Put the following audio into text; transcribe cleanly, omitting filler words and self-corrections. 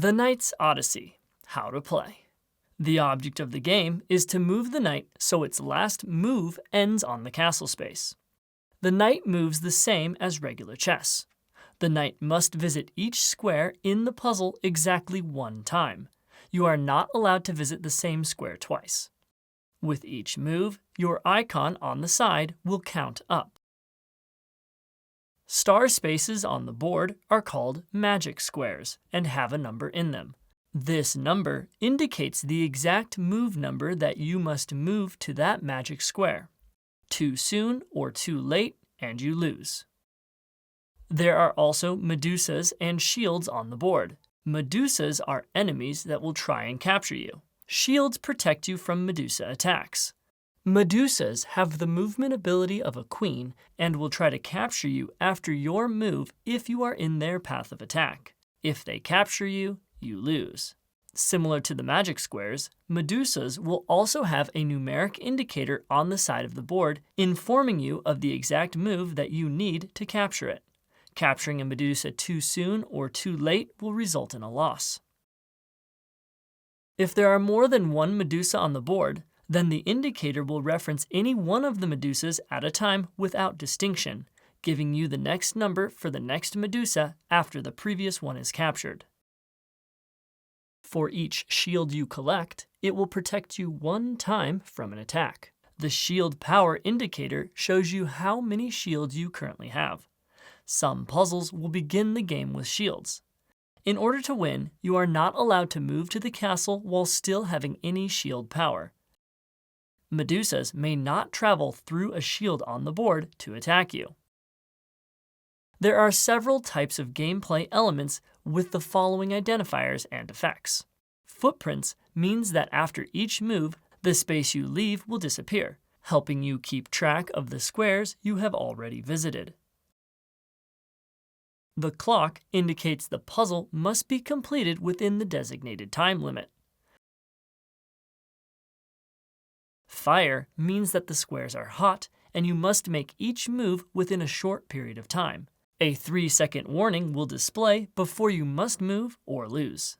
The Knight's Odyssey. How to play. The object of the game is to move the knight so its last move ends on the castle space. The knight moves the same as regular chess. The knight must visit each square in the puzzle exactly one time. You are not allowed to visit the same square twice. With each move, your icon on the side will count up. Star spaces on the board are called magic squares and have a number in them. This number indicates the exact move number that you must move to that magic square. Too soon or too late, and you lose. There are also Medusas and shields on the board. Medusas are enemies that will try and capture you. Shields protect you from Medusa attacks. Medusas have the movement ability of a queen and will try to capture you after your move if you are in their path of attack. If they capture you, you lose. Similar to the magic squares, Medusas will also have a numeric indicator on the side of the board informing you of the exact move that you need to capture it. Capturing a Medusa too soon or too late will result in a loss. If there are more than one Medusa on the board, then the indicator will reference any one of the Medusas at a time without distinction, giving you the next number for the next Medusa after the previous one is captured. For each shield you collect, it will protect you one time from an attack. The shield power indicator shows you how many shields you currently have. Some puzzles will begin the game with shields. In order to win, you are not allowed to move to the castle while still having any shield power. Medusas may not travel through a shield on the board to attack you. There are several types of gameplay elements with the following identifiers and effects. Footprints means that after each move, the space you leave will disappear, helping you keep track of the squares you have already visited. The clock indicates the puzzle must be completed within the designated time limit. Fire means that the squares are hot and you must make each move within a short period of time. A 3-second warning will display before you must move or lose.